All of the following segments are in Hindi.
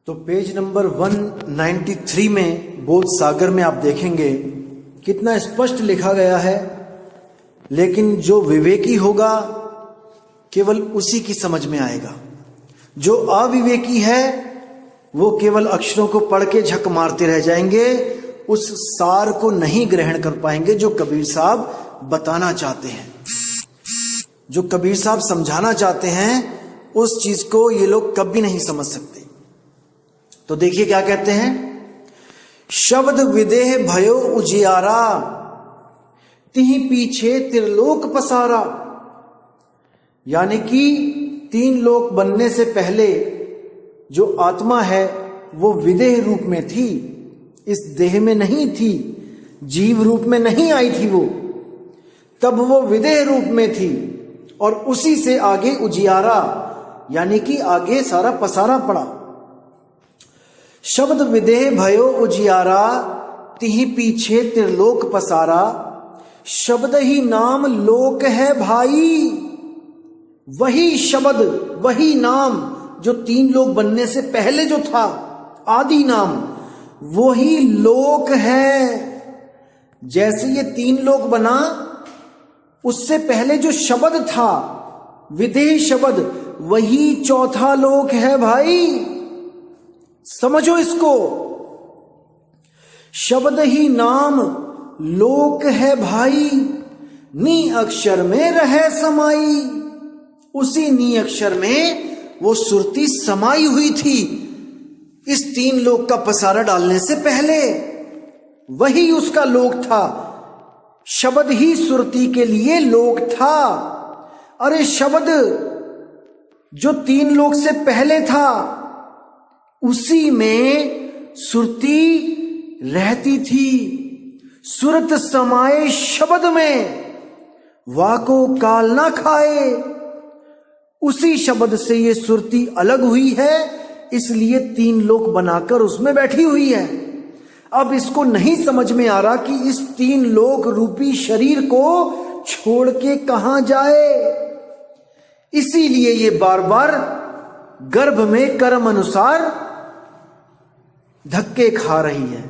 तो पेज नंबर 193 में बोध सागर में आप देखेंगे कितना स्पष्ट लिखा गया है, लेकिन जो विवेकी होगा केवल उसी की समझ में आएगा। जो अविवेकी है वो केवल अक्षरों को पढ़ के झक मारते रह जाएंगे, उस सार को नहीं ग्रहण कर पाएंगे जो कबीर साहब बताना चाहते हैं, जो कबीर साहब समझाना चाहते हैं, उस चीज को ये लोग कभी नहीं समझ सकते। तो देखिए क्या कहते हैं, शब्द विदेह भयो उजियारा, तिहि पीछे त्रिलोक पसारा। यानी कि 3 लोक बनने से पहले जो आत्मा है वो विदेह रूप में थी, इस देह में नहीं थी, जीव रूप में नहीं आई थी वो, तब वो विदेह रूप में थी और उसी से आगे उजियारा यानी कि आगे सारा पसारा पड़ा। शब्द विदेह भयो उजियारा, तिहि पीछे त्रिलोक पसारा। शब्द ही नाम लोक है भाई, वही शब्द वही नाम जो 3 लोक बनने से पहले जो था आदि नाम, वही लोक है। जैसे ये 3 लोक बना, उससे पहले जो शब्द था विदेह शब्द, वही चौथा लोक है भाई, समझो इसको। शब्द ही नाम लोक है भाई, नी अक्षर में रहे समाई। उसी नी अक्षर में वो सुरती समाई हुई थी इस 3 लोक का पसारा डालने से पहले, वही उसका लोक था। शब्द ही सुरती के लिए लोक था। अरे शब्द जो 3 लोक से पहले था उसी में सुरती रहती थी। सुरत समाये शब्द में, वाको काल ना खाए। उसी शब्द से ये सुरती अलग हुई है, इसलिए 3 लोक बनाकर उसमें बैठी हुई है। अब इसको नहीं समझ में आ रहा कि इस 3 लोक रूपी शरीर को छोड़ के कहां जाए, इसीलिए ये बार बार गर्भ में कर्म अनुसार धक्के खा रही है।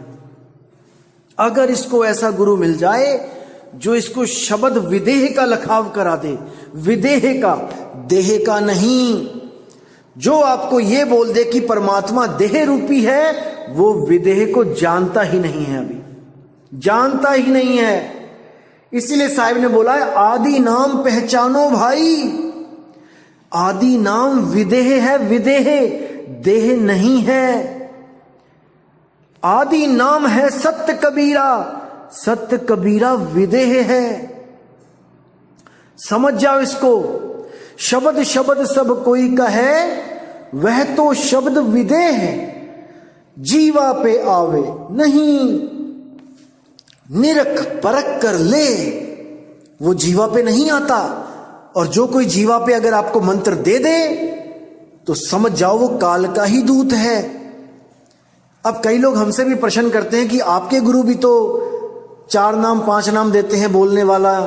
अगर इसको ऐसा गुरु मिल जाए जो इसको शब्द विदेह का लखाव करा दे, विदेह का, देह का नहीं, जो आपको यह बोल दे कि परमात्मा देह रूपी है, वो विदेह को जानता ही नहीं है, अभी जानता ही नहीं है। इसीलिए साहिब ने बोला है आदि नाम पहचानो भाई। आदि नाम विदेह है, विदेह देह नहीं है। आदि नाम है सत्य कबीरा, सत्य कबीरा विदेह है। समझ जाओ इसको। शब्द शब्द सब कोई कहे, वह तो शब्द विदेह है। जीवा पे आवे नहीं, निरख परख कर ले। वो जीवा पे नहीं आता, और जो कोई जीवा पे अगर आपको मंत्र दे दे तो समझ जाओ वो काल का ही दूत है। अब कई लोग हमसे भी प्रश्न करते हैं कि आपके गुरु भी तो 4 नाम 5 नाम देते हैं बोलने वाला,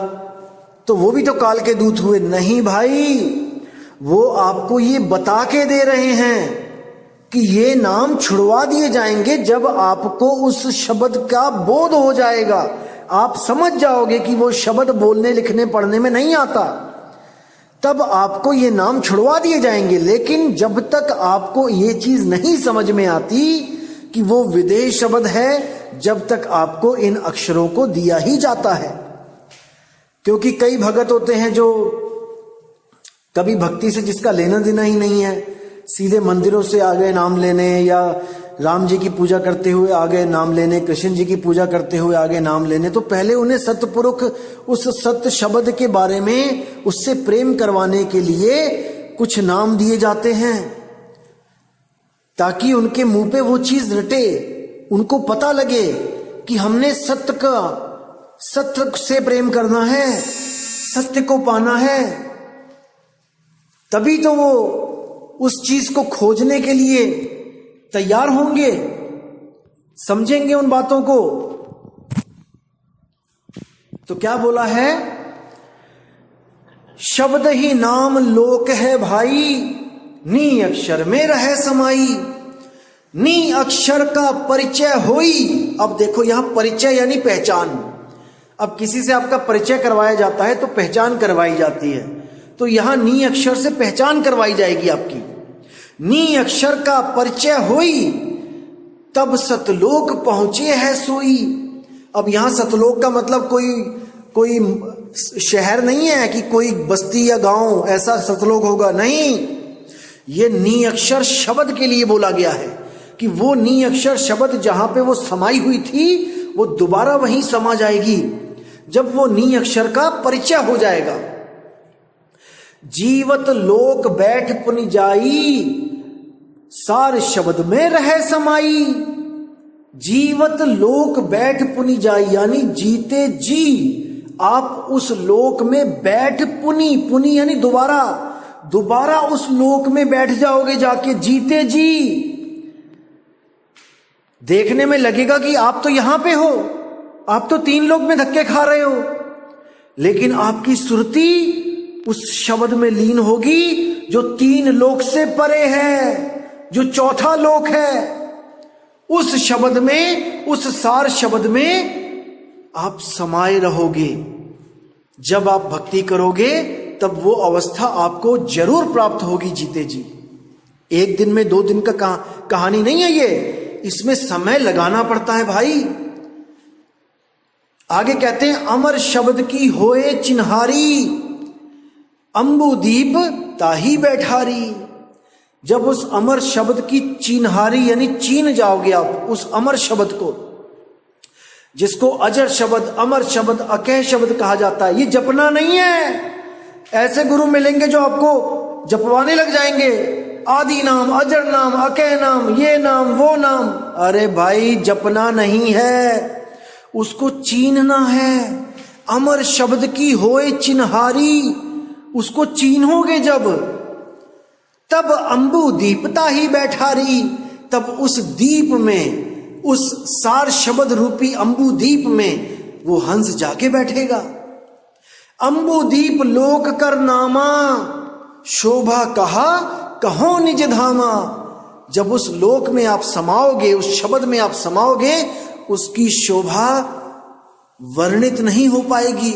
तो वो भी तो काल के दूत हुए। नहीं भाई, वो आपको ये बता के दे रहे हैं कि ये नाम छुड़वा दिए जाएंगे जब आपको उस शब्द का बोध हो जाएगा। आप समझ जाओगे कि वो शब्द बोलने लिखने पढ़ने में नहीं आता, तब आपको ये नाम छुड़वा दिए जाएंगे। लेकिन जब तक आपको ये चीज नहीं समझ में आती कि वो विदेह शब्द है, जब तक आपको इन अक्षरों को दिया ही जाता है। क्योंकि कई भगत होते हैं जो कभी भक्ति से जिसका लेना देना ही नहीं है, सीधे मंदिरों से आ गए नाम लेने, या राम जी की पूजा करते हुए आ गए नाम लेने, कृष्ण जी की पूजा करते हुए आ गए नाम लेने। तो पहले उन्हें सतपुरुष उस सत्य शब्द के बारे में उससे प्रेम करवाने के लिए कुछ नाम दिए जाते हैं, ताकि उनके मुंह पे वो चीज रटे, उनको पता लगे कि हमने सत्य से प्रेम करना है, सत्य को पाना है। तभी तो वो उस चीज को खोजने के लिए तैयार होंगे, समझेंगे उन बातों को। तो क्या बोला है, शब्द ही नाम लोक है भाई, नी अक्षर में रहे समाई। नी अक्षर का परिचय होई। अब देखो यहां परिचय यानी पहचान। अब किसी से आपका परिचय करवाया जाता है तो पहचान करवाई जाती है, तो यहां नी अक्षर से पहचान करवाई जाएगी आपकी। नी अक्षर का परिचय होई, तब सतलोक पहुंचे है सोई। अब यहां सतलोक का मतलब कोई शहर नहीं है कि कोई बस्ती या गांव ऐसा सतलोक होगा, नहीं। ये नी अक्षर शब्द के लिए बोला गया है कि वो नी अक्षर शब्द जहां पे वो समाई हुई थी वो दोबारा वहीं समा जाएगी जब वो नी अक्षर का परिचय हो जाएगा। जीवत लोक बैठ पुनि जाई, सार शब्द में रह समाई। जीवत लोक बैठ पुनि जाई यानी जीते जी आप उस लोक में बैठ पुनि यानी दोबारा उस लोक में बैठ जाओगे जाके जीते जी। देखने में लगेगा कि आप तो यहां पे हो, आप तो 3 लोक में धक्के खा रहे हो, लेकिन आपकी सुरती उस शब्द में लीन होगी जो 3 लोक से परे है, जो चौथा लोक है। उस शब्द में, उस सार शब्द में आप समाये रहोगे। जब आप भक्ति करोगे तब वो अवस्था आपको जरूर प्राप्त होगी जीते जी। 1 दिन में 2 दिन का कहानी नहीं है ये, इसमें समय लगाना पड़ता है भाई। आगे कहते हैं अमर शब्द की होए चिन्हारी, अंबुदीप ताही बैठारी। जब उस अमर शब्द की चिन्हारी यानी चीन जाओगे आप उस अमर शब्द को, जिसको अजर शब्द, अमर शब्द, अकह शब्द कहा जाता है। ये जपना नहीं है। ऐसे गुरु मिलेंगे जो आपको जपवाने लग जाएंगे, आदि नाम, अजर नाम, अकह नाम, ये नाम, वो नाम। अरे भाई जपना नहीं है, उसको चीनना है। अमर शब्द की होए चिन्हारी, उसको चीनोगे जब, तब अंबु दीपता ही बैठारी। तब उस दीप में, उस सार शब्द रूपी अंबु दीप में वो हंस जाके बैठेगा। अंबु दीप लोक कर नामा, शोभा कहा कहो निज धामा। जब उस लोक में आप समाओगे, उस शब्द में आप समाओगे, उसकी शोभा वर्णित नहीं हो पाएगी।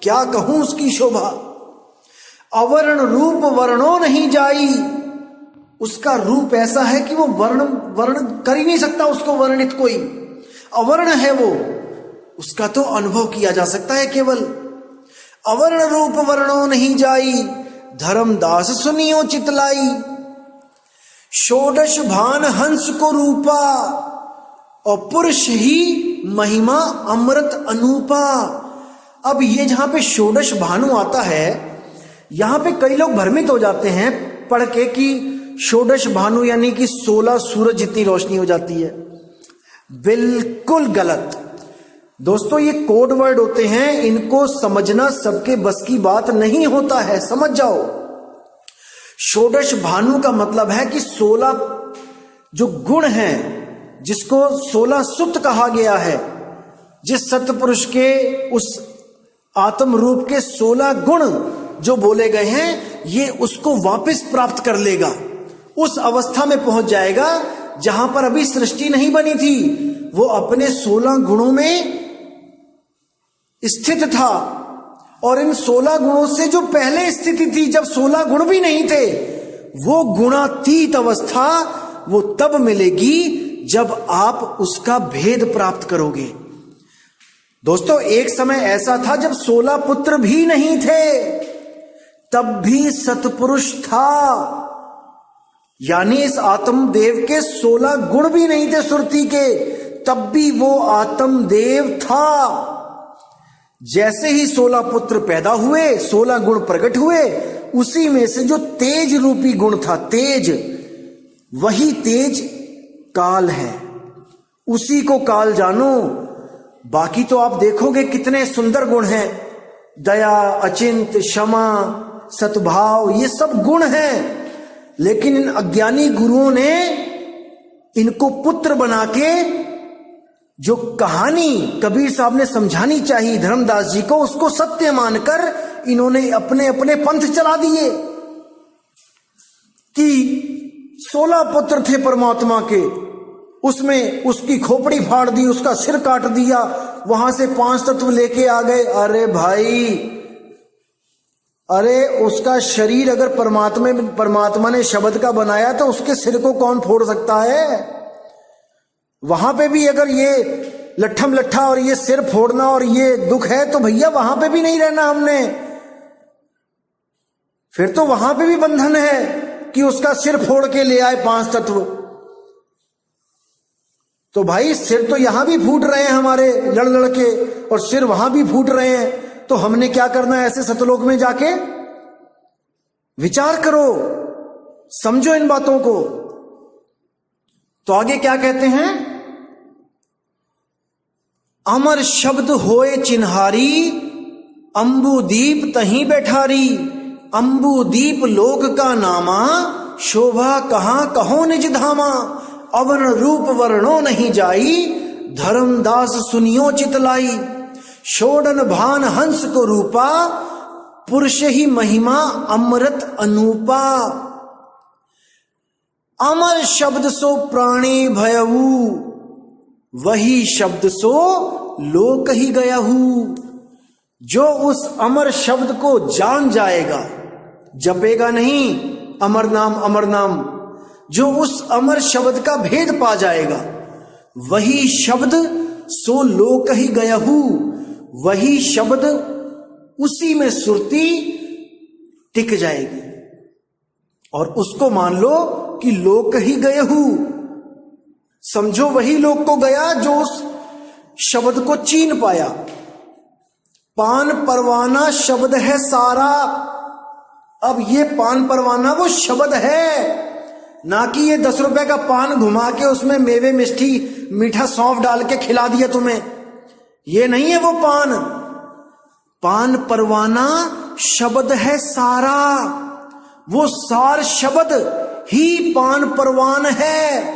क्या कहूं उसकी शोभा। अवर्ण रूप वर्णो नहीं जाई। उसका रूप ऐसा है कि वो वर्ण कर ही नहीं सकता उसको वर्णित कोई। अवर्ण है वो, उसका तो अनुभव किया जा सकता है केवल। अवर्ण रूप वर्णो नहीं जाई, धर्मदास सुनियो चितलाई। षोडश भान हंस को रूपा, और पुरुष ही महिमा अमृत अनूपा। अब ये जहां पे षोडश भानु आता है, यहां पे कई लोग भ्रमित हो जाते हैं पढ़ के कि षोडश भानु यानी कि 16 सूरज जितनी रोशनी हो जाती है। बिल्कुल गलत दोस्तों, ये कोड वर्ड होते हैं, इनको समझना सबके बस की बात नहीं होता है, समझ जाओ। षोडश भानु का मतलब है कि 16 जो गुण हैं, जिसको 16 सुत कहा गया है, जिस सतपुरुष के उस आत्म रूप के 16 गुण जो बोले गए हैं, ये उसको वापस प्राप्त कर लेगा। उस अवस्था में पहुंच जाएगा जहां पर अभी सृष्टि नहीं बनी थी। वो अपने 16 गुणों में स्थित था, और इन 16 गुणों से जो पहले स्थिति थी, जब 16 गुण भी नहीं थे, वो गुणातीत अवस्था वो तब मिलेगी जब आप उसका भेद प्राप्त करोगे। दोस्तों, एक समय ऐसा था जब 16 पुत्र भी नहीं थे, तब भी सतपुरुष था। यानी इस आत्मदेव के 16 गुण भी नहीं थे सुरती के, तब भी वो आत्मदेव था। जैसे ही 16 पुत्र पैदा हुए, 16 गुण प्रकट हुए, उसी में से जो तेज रूपी गुण था, तेज, वही तेज काल है। उसी को काल जानो। बाकी तो आप देखोगे कितने सुंदर गुण हैं, दया, अचिंत, क्षमा, सद्भाव, ये सब गुण हैं। लेकिन इन अज्ञानी गुरुओं ने इनको पुत्र बना के, जो कहानी कबीर साहब ने समझानी चाहिए धर्मदास जी को, उसको सत्य मानकर इन्होंने अपने अपने पंथ चला दिए कि 16 पुत्र थे परमात्मा के, उसमें उसकी खोपड़ी फाड़ दी, उसका सिर काट दिया, वहां से 5 तत्व लेके आ गए। अरे भाई, अरे उसका शरीर अगर परमात्मा ने शब्द का बनाया तो उसके सिर को कौन फोड़ सकता है? वहां पे भी अगर ये लट्ठम लट्ठा और ये सिर फोड़ना और ये दुख है तो भैया वहां पे भी नहीं रहना हमने। फिर तो वहां पे भी बंधन है कि उसका सिर फोड़ के ले आए 5 तत्व। तो भाई सिर तो यहां भी फूट रहे हैं हमारे लड़ लड़ के, और सिर वहां भी फूट रहे हैं। तो हमने क्या करना है ऐसे सतलोक में जाके? विचार करो, समझो इन बातों को। तो आगे क्या कहते हैं? अमर शब्द होए चिन्हारी, अंबुदीप तहीं बैठारी। अंबुदीप लोक का नामा, शोभा कहां कहो निज धामा। अवन रूप वर्णो नहीं जाई, धर्मदास सुनियो चितलाई। शोडन भान हंस को रूपा, पुरुष ही महिमा अमृत अनूपा। अमर शब्द सो प्राणी भयऊ, वही शब्द सो लोक ही गयहू। जो उस अमर शब्द को जान जाएगा, जपेगा नहीं अमर नाम अमर नाम, जो उस अमर शब्द का भेद पा जाएगा, वही शब्द सो लोक ही गयहू। वही शब्द, उसी में सुरती टिक जाएगी और उसको मान लो कि लोक ही गयहू। समझो वही लोक को गया जो उस शब्द को चीन पाया। पान परवाना शब्द है सारा। अब ये पान परवाना वो शब्द है, ना कि ये 10 रुपए का पान घुमा के उसमें मेवे मिष्टी मीठा सौंफ डाल के खिला दिया तुम्हें। ये नहीं है वो पान। पान परवाना शब्द है सारा। वो सार शब्द ही पान परवान है।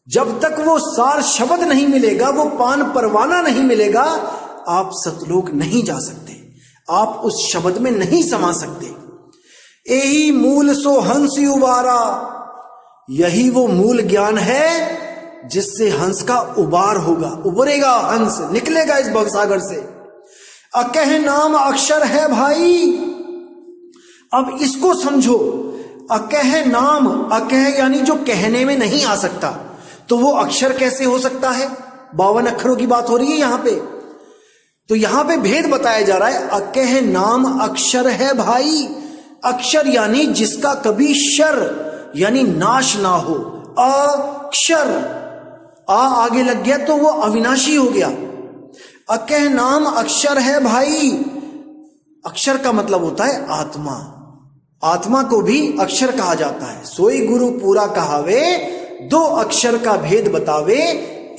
जब तक वो सार शब्द नहीं मिलेगा, वो पान परवाना नहीं मिलेगा, आप सतलोक नहीं जा सकते, आप उस शब्द में नहीं समा सकते। यही मूल सो हंस उबारा। यही वो मूल ज्ञान है जिससे हंस का उबार होगा, उबरेगा हंस, निकलेगा इस भवसागर से। अकह नाम अक्षर है भाई। अब इसको समझो। अकह नाम, अकह यानी जो कहने में नहीं आ सकता, तो वो अक्षर कैसे हो सकता है? 52 अक्षरों की बात हो रही है यहां पे। तो यहां पे भेद बताया जा रहा है। अकह नाम अक्षर है भाई। अक्षर यानी जिसका कभी शर यानी नाश ना हो। अक्षर, आ आगे लग गया तो वो अविनाशी हो गया। अकह नाम अक्षर है भाई। अक्षर का मतलब होता है आत्मा। आत्मा को भी अक्षर कहा जाता है। सोई गुरु पूरा कहावे, 2 अक्षर का भेद बतावे।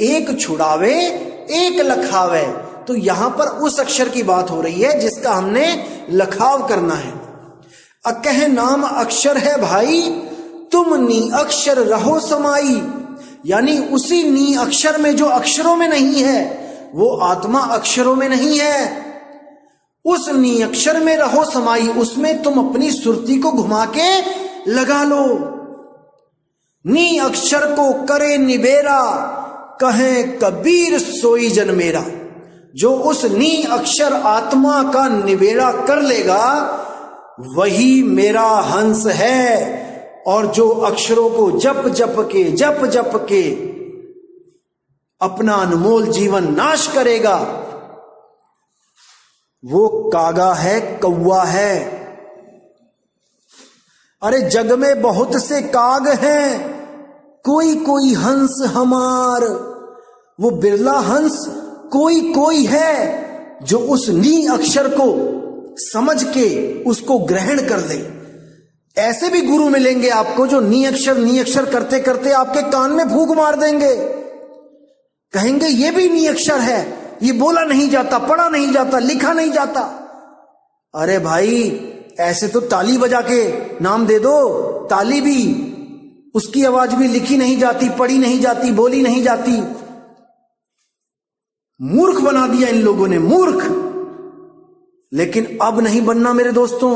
एक छुड़ावे एक लखावे। तो यहां पर उस अक्षर की बात हो रही है जिसका हमने लखाव करना है। अकह नाम अक्षर है भाई, तुम नी अक्षर रहो समाई। यानी उसी नी अक्षर में जो अक्षरों में नहीं है, वो आत्मा अक्षरों में नहीं है। उस नी अक्षर में रहो समाई। उसमें तुम अपनी सुरती को घुमा के लगा लो। नी अक्षर को करे निबेरा, कहे कबीर सोई जन मेरा। जो उस नी अक्षर आत्मा का निबेड़ा कर लेगा, वही मेरा हंस है। और जो अक्षरों को जप जप के अपना अनमोल जीवन नाश करेगा, वो कागा है, कौवा है। अरे जग में बहुत से काग हैं, कोई कोई हंस हमार। वो बिरला हंस कोई कोई है जो उस नी अक्षर को समझ के उसको ग्रहण कर ले। ऐसे भी गुरु मिलेंगे आपको जो नी अक्षर करते करते आपके कान में फूंक मार देंगे। कहेंगे ये भी नी अक्षर है, ये बोला नहीं जाता, पढ़ा नहीं जाता, लिखा नहीं जाता। अरे भाई, ऐसे तो ताली बजा के नाम दे दो। ताली भी, उसकी आवाज भी लिखी नहीं जाती, पढ़ी नहीं जाती, बोली नहीं जाती। मूर्ख बना दिया इन लोगों ने, मूर्ख। लेकिन अब नहीं बनना मेरे दोस्तों।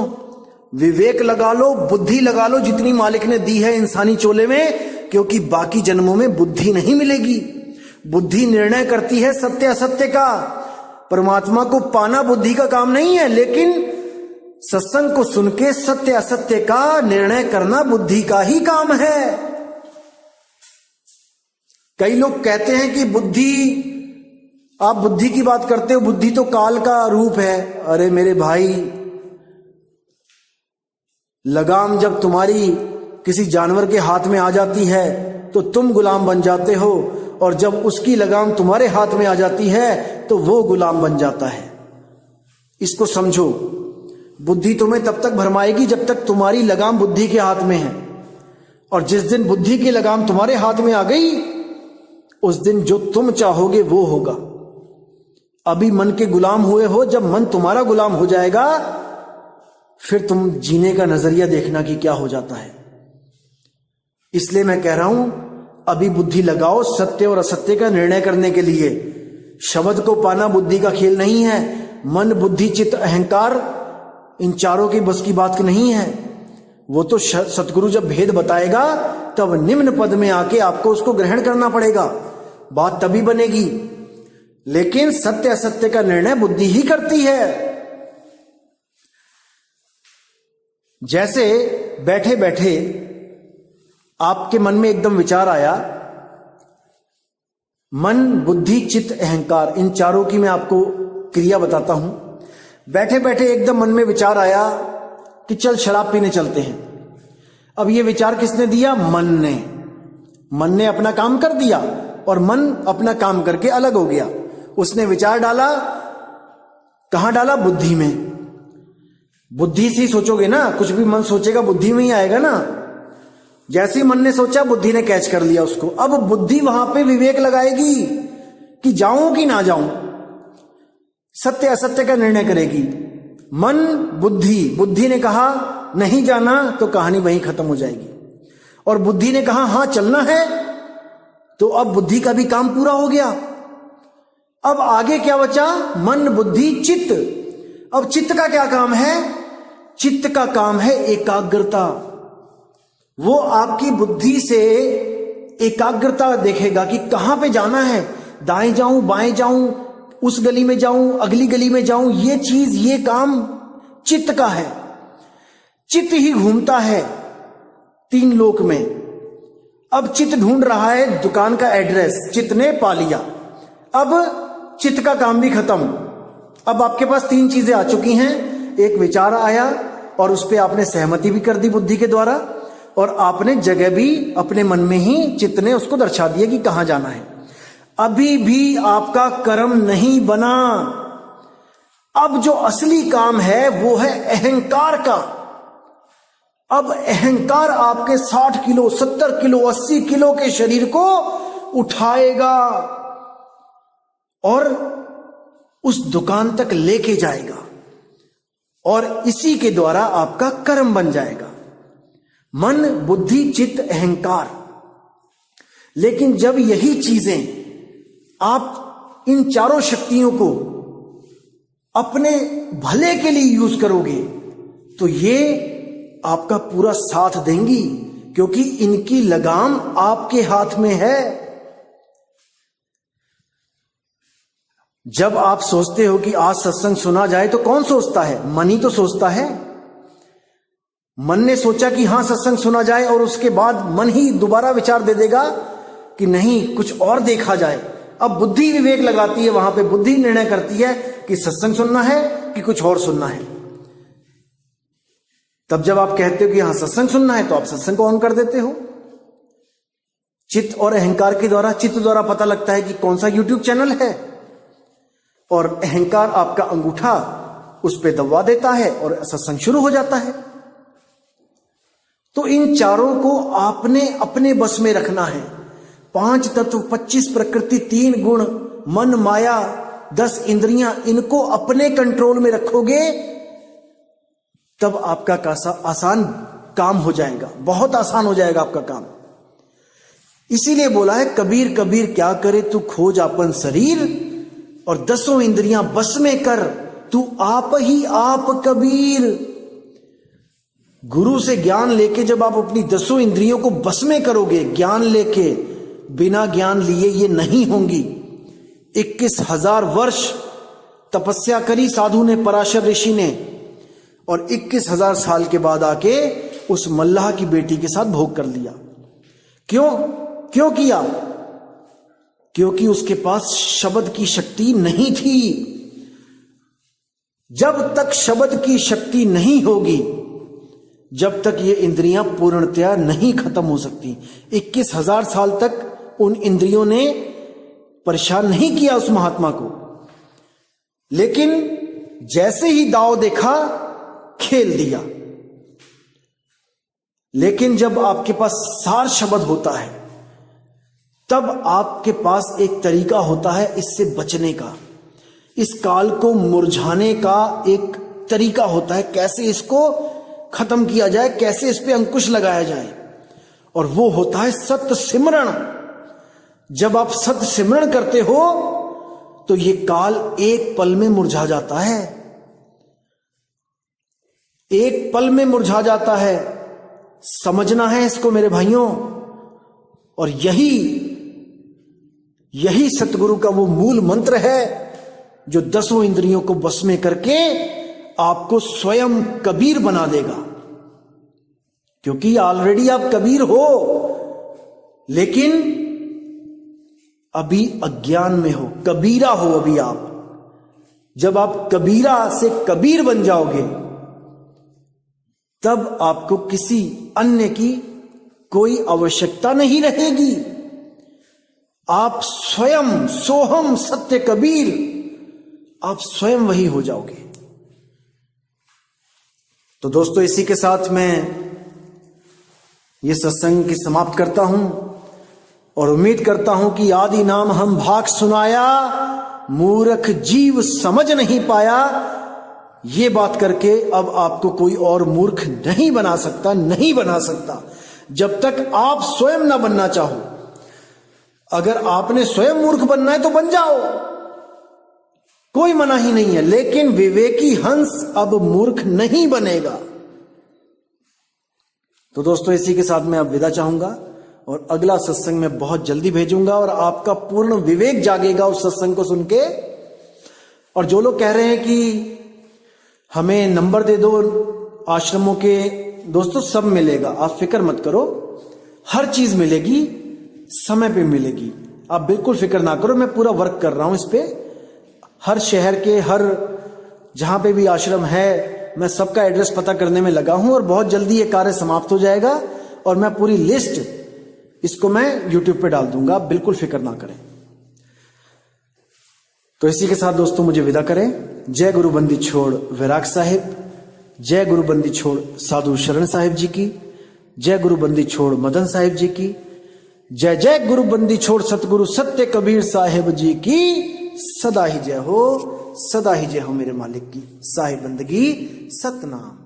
विवेक लगा लो, बुद्धि लगा लो, जितनी मालिक ने दी है इंसानी चोले में, क्योंकि बाकी जन्मों में बुद्धि नहीं मिलेगी। बुद्धि निर्णय करती है सत्य असत्य का। परमात्मा को पाना बुद्धि का काम नहीं है, लेकिन सत्संग को सुन के सत्य असत्य का निर्णय करना बुद्धि का ही काम है। कई लोग कहते हैं कि बुद्धि, आप बुद्धि की बात करते हो, बुद्धि तो काल का रूप है। अरे मेरे भाई, लगाम जब तुम्हारी किसी जानवर के हाथ में आ जाती है तो तुम गुलाम बन जाते हो, और जब उसकी लगाम तुम्हारे हाथ में आ जाती है तो वो गुलाम बन जाता है। इसको समझो। बुद्धि तुम्हें तब तक भरमाएगी जब तक तुम्हारी लगाम बुद्धि के हाथ में है, और जिस दिन बुद्धि की लगाम तुम्हारे हाथ में आ गई, उस दिन जो तुम चाहोगे वो होगा। अभी मन के गुलाम हुए हो, जब मन तुम्हारा गुलाम हो जाएगा फिर तुम जीने का नजरिया देखना कि क्या हो जाता है। इसलिए मैं कह रहा हूं, अभी बुद्धि लगाओ सत्य और असत्य का निर्णय करने के लिए। शब्द को पाना बुद्धि का खेल नहीं है। मन, बुद्धि, चित्त, अहंकार, इन चारों की बस की बात नहीं है। वो तो सतगुरु जब भेद बताएगा तब निम्न पद में आके आपको उसको ग्रहण करना पड़ेगा, बात तभी बनेगी। लेकिन सत्य असत्य का निर्णय बुद्धि ही करती है। जैसे बैठे बैठे आपके मन में एकदम विचार आया, मन, बुद्धि, चित्त, अहंकार, इन चारों की मैं आपको क्रिया बताता हूं। बैठे बैठे एकदम मन में विचार आया कि चल शराब पीने चलते हैं। अब ये विचार किसने दिया? मन ने। मन ने अपना काम कर दिया और मन अपना काम करके अलग हो गया। उसने विचार डाला, कहां डाला? बुद्धि में। बुद्धि से ही सोचोगे ना, कुछ भी मन सोचेगा बुद्धि में ही आएगा ना। जैसे ही मन ने सोचा, बुद्धि ने कैच कर लिया उसको। अब बुद्धि वहां पे विवेक लगाएगी कि जाऊं कि ना जाऊं, सत्य असत्य का निर्णय करेगी। मन, बुद्धि ने कहा नहीं जाना, तो कहानी वहीं खत्म हो जाएगी। और बुद्धि ने कहा हां चलना है, तो अब बुद्धि का भी काम पूरा हो गया। अब आगे क्या बचा? मन, बुद्धि, चित्त। अब चित्त का क्या काम है? चित्त का काम है एकाग्रता। वो आपकी बुद्धि से एकाग्रता देखेगा कि कहां पे जाना है, दाएं जाऊं, बाएं जाऊं, उस गली में जाऊं, अगली गली में जाऊं। ये चीज, ये काम चित्त का है। चित्त ही घूमता है तीन लोक में। अब चित्त ढूंढ रहा है दुकान का एड्रेस, चित्त ने पा लिया। अब चित्त का काम भी खत्म। अब आपके पास तीन चीजें आ चुकी हैं। एक विचार आया और उस पर आपने सहमति भी कर दी बुद्धि के द्वारा, और आपने जगह भी अपने मन में ही चित्त ने उसको दर्शा दिया कि कहां जाना है। अभी भी आपका कर्म नहीं बना। अब जो असली काम है वो है अहंकार का। अब अहंकार आपके 60 किलो, 70 किलो, 80 किलो के शरीर को उठाएगा और उस दुकान तक लेके जाएगा, और इसी के द्वारा आपका कर्म बन जाएगा। मन, बुद्धि, चित्त, अहंकार। लेकिन जब यही चीजें, आप इन चारों शक्तियों को अपने भले के लिए यूज करोगे तो ये आपका पूरा साथ देंगी, क्योंकि इनकी लगाम आपके हाथ में है। जब आप सोचते हो कि आज सत्संग सुना जाए तो कौन सोचता है? मन ही तो सोचता है। मन ने सोचा कि हां सत्संग सुना जाए, और उसके बाद मन ही दोबारा विचार दे देगा कि नहीं, कुछ और देखा जाए। अब बुद्धि विवेक लगाती है, वहां पे बुद्धि निर्णय करती है कि सत्संग सुनना है कि कुछ और सुनना है। तब जब आप कहते हो कि हां सत्संग सुनना है, तो आप सत्संग को ऑन कर देते हो। चित्त और अहंकार के द्वारा, चित्त द्वारा पता लगता है कि कौन सा यूट्यूब चैनल है, और अहंकार आपका अंगूठा उस पर दबा देता है और सत्संग शुरू हो जाता है। तो इन चारों को आपने अपने बस में रखना है। 5 तत्व, 25 प्रकृति, 3 गुण, मन, माया, 10 इंद्रियां, इनको अपने कंट्रोल में रखोगे तब आपका आसान काम हो जाएगा, बहुत आसान हो जाएगा आपका काम। इसीलिए बोला है कबीर कबीर क्या करे तू खोज आपन शरीर, और 10 इंद्रियां बस में कर तू आप ही आप कबीर। गुरु से ज्ञान लेके जब आप अपनी 10 इंद्रियों को बस में करोगे, ज्ञान लेके, बिना ज्ञान लिए ये नहीं होंगी। 21,000 वर्ष तपस्या करी साधु ने, पराशर ऋषि ने, और 21,000 साल के बाद आके उस मल्लाह की बेटी के साथ भोग कर लिया। क्यों किया? क्योंकि उसके पास शब्द की शक्ति नहीं थी। जब तक शब्द की शक्ति नहीं होगी, जब तक ये इंद्रियां पूर्णतया नहीं खत्म हो सकती। 21,000 साल तक उन इंद्रियों ने परेशान नहीं किया उस महात्मा को, लेकिन जैसे ही दांव देखा, खेल दिया। लेकिन जब आपके पास सार शब्द होता है, तब आपके पास एक तरीका होता है इससे बचने का, इस काल को मुरझाने का एक तरीका होता है, कैसे इसको खत्म किया जाए, कैसे इस पे अंकुश लगाया जाए, और वो होता है सत्य सिमरण। जब आप सत्य सिमरण करते हो तो ये काल एक पल में मुरझा जाता है, एक पल में मुरझा जाता है। समझना है इसको मेरे भाइयों, और यही सतगुरु का वो मूल मंत्र है जो 10 इंद्रियों को बस में करके आपको स्वयं कबीर बना देगा। क्योंकि ऑलरेडी आप कबीर हो, लेकिन अभी अज्ञान में हो, कबीरा हो अभी आप। जब आप कबीरा से कबीर बन जाओगे, तब आपको किसी अन्य की कोई आवश्यकता नहीं रहेगी। आप स्वयं सोहम सत्य कबीर, आप स्वयं वही हो जाओगे। तो दोस्तों, इसी के साथ मैं ये सत्संग की समाप्त करता हूं, और उम्मीद करता हूं कि आदि नाम हम भाग सुनाया, मूर्ख जीव समझ नहीं पाया। ये बात करके अब आपको कोई और मूर्ख नहीं बना सकता, जब तक आप स्वयं ना बनना चाहो। अगर आपने स्वयं मूर्ख बनना है तो बन जाओ, कोई मना ही नहीं है, लेकिन विवेकी हंस अब मूर्ख नहीं बनेगा। तो दोस्तों, इसी के साथ मैं अब विदा चाहूंगा, और अगला सत्संग मैं बहुत जल्दी भेजूंगा, और आपका पूर्ण विवेक जागेगा उस सत्संग को सुन के। और जो लोग कह रहे हैं कि हमें नंबर दे दो आश्रमों के, दोस्तों सब मिलेगा, आप फिक्र मत करो, हर चीज मिलेगी, समय पे मिलेगी, आप बिल्कुल फिक्र ना करो। मैं पूरा वर्क कर रहा हूं इस पे, हर शहर के हर जहां पे भी आश्रम है, मैं सबका एड्रेस पता करने में लगा हूं, और बहुत जल्दी ये कार्य समाप्त हो जाएगा, और मैं पूरी लिस्ट इसको मैं यूट्यूब पे डाल दूंगा, आप बिल्कुल फिक्र ना करें। तो इसी के साथ दोस्तों मुझे विदा करें। जय गुरु बंदी छोड़ विराग साहिब, जय गुरु बंदी छोड़ साधु शरण साहिब जी की, जय गुरु बंदी छोड़ मदन साहिब जी की, जय जय गुरु बंदी छोड़ सतगुरु सत्य कबीर साहिब जी की सदा ही जय हो, सदा ही जय हो मेरे मालिक की। साहिब बंदगी सतनाम।